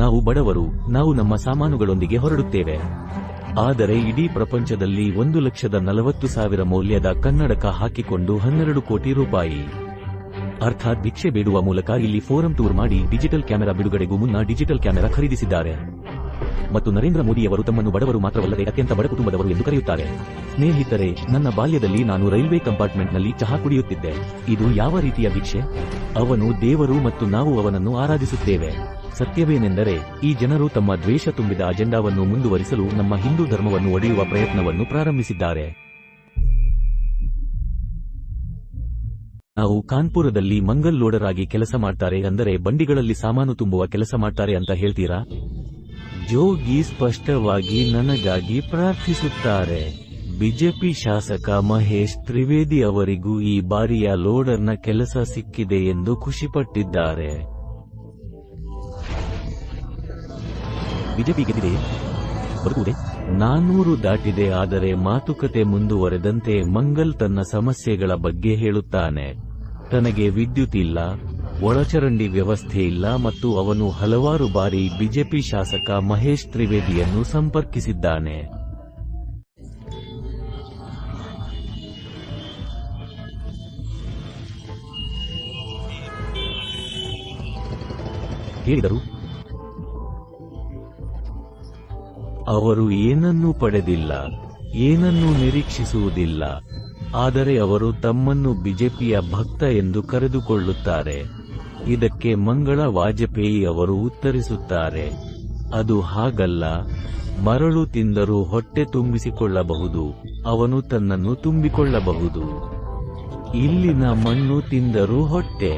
ನಾವು ಬಡವರು, ನಾವು ನಮ್ಮ ಸಾಮಾನುಗಳೊಂದಿಗೆ ಹೊರಡುತ್ತೇವೆ. ಆದರೆ ಇಡೀ ಪ್ರಪಂಚದಲ್ಲಿ 1,40,000 ಮೌಲ್ಯದ ಕನ್ನಡಕ ಹಾಕಿಕೊಂಡು 12 ಕೋಟಿ ರೂಪಾಯಿ ಅರ್ಥಾತ್ ಭಿಕ್ಷೆ ಬೇಡುವ ಮೂಲಕ ಇಲ್ಲಿ ಫೋರಂ ಟೂರ್ ಮಾಡಿ ಡಿಜಿಟಲ್ ಕ್ಯಾಮೆರಾ ಬಿಡುಗಡೆಗೂ ಮುನ್ನ ಡಿಜಿಟಲ್ ಕ್ಯಾಮೆರಾ ಖರೀದಿಸಿದ್ದಾರೆ. ಮತ್ತು ನರೇಂದ್ರ ಮೋದಿಯವರು ತಮ್ಮನ್ನು ಬಡವರು ಮಾತ್ರವಲ್ಲದೆ ಅತ್ಯಂತ ಬಡ ಕುಟುಂಬದವರು ಎಂದು ಕರೆಯುತ್ತಾರೆ. ಸ್ನೇಹಿತರೆ, ನನ್ನ ಬಾಲ್ಯದಲ್ಲಿ ನಾನು ರೈಲ್ವೆ ಕಂಪಾರ್ಟ್ಮೆಂಟ್ನಲ್ಲಿ ಚಹಾ ಕುಡಿಯುತ್ತಿದ್ದೆ. ಇದು ಯಾವ ರೀತಿಯ ಭಿಕ್ಷೆ? ಅವನು ದೇವರು ಮತ್ತು ನಾವು ಅವನನ್ನು ಆರಾಧಿಸುತ್ತೇವೆ. ಸತ್ಯವೇನೆಂದರೆ, ಈ ಜನರು ತಮ್ಮ ದ್ವೇಷ ತುಂಬಿದ ಅಜೆಂಡಾವನ್ನು ಮುಂದುವರಿಸಲು ನಮ್ಮ ಹಿಂದೂ ಧರ್ಮವನ್ನು ಒಡೆಯುವ ಪ್ರಯತ್ನವನ್ನು ಪ್ರಾರಂಭಿಸಿದ್ದಾರೆ. ನಾವು ಕಾನ್ಪುರದಲ್ಲಿ ಮಂಗಲ್ ಲೋಡರ್ ಆಗಿ ಕೆಲಸ ಮಾಡ್ತಾರೆ, ಅಂದರೆ ಬಂಡಿಗಳಲ್ಲಿ ಸಾಮಾನು ತುಂಬುವ ಕೆಲಸ ಮಾಡ್ತಾರೆ ಅಂತ ಹೇಳ್ತೀರಾ? ಜೋಗಿ ಸ್ಪಷ್ಟವಾಗಿ ನನಗಾಗಿ ಪ್ರಾರ್ಥಿಸುತ್ತಾರೆ. ಬಿಜೆಪಿ ಶಾಸಕ ಮಹೇಶ್ ತ್ರಿವೇದಿ ಅವರಿಗೂ ಈ ಬಾರಿಯ ಲೋಡರ್ನ ಕೆಲಸ ಸಿಕ್ಕಿದೆ ಎಂದು ಖುಷಿಪಟ್ಟಿದ್ದಾರೆ. ಬಿಜೆಪಿ ಗೆದ್ದಿದೆ, ಬದುಕುವುದೇ 400 ದಾಟಿದೆ. ಆದರೆ ಮಾತುಕತೆ ಮುಂದುವರೆದಂತೆ ಮಂಗಲ್ ತನ್ನ ಸಮಸ್ಯೆಗಳ ಬಗ್ಗೆ ಹೇಳುತ್ತಾನೆ. ತನಗೆ ವಿದ್ಯುತ್ ಇಲ್ಲ, ಒಳಚರಂಡಿ ವ್ಯವಸ್ಥೆ ಇಲ್ಲ ಮತ್ತು ಅವನು ಹಲವಾರು ಬಾರಿ ಬಿಜೆಪಿ ಶಾಸಕ ಮಹೇಶ್ ತ್ರಿವೇದಿಯನ್ನು ಸಂಪರ್ಕಿಸಿದ್ದಾನೆ. ಹೇಳಿದರು, ಅವರು ಏನನ್ನೂ ಪಡೆದಿಲ್ಲ, ಏನನ್ನೂ ನಿರೀಕ್ಷಿಸುವುದಿಲ್ಲ. ಆದರೆ ಅವರು ತಮ್ಮನ್ನು ಬಿಜೆಪಿಯ ಭಕ್ತ ಎಂದು ಕರೆದುಕೊಳ್ಳುತ್ತಾರೆ. ಇದಕ್ಕೆ ಮಂಗಳ ವಾಜಪೇಯಿ ಅವರು ಉತ್ತರಿಸುತ್ತಾರೆ, ಅದು ಹಾಗಲ್ಲ. ಮರಳು ತಿಂದರೂ ಹೊಟ್ಟೆ ತುಂಬಿಸಿಕೊಳ್ಳಬಹುದು, ಅವನು ತನ್ನನ್ನು ತುಂಬಿಕೊಳ್ಳಬಹುದು. ಇಲ್ಲಿನ ಮಣ್ಣು ತಿಂದರೂ ಹೊಟ್ಟೆ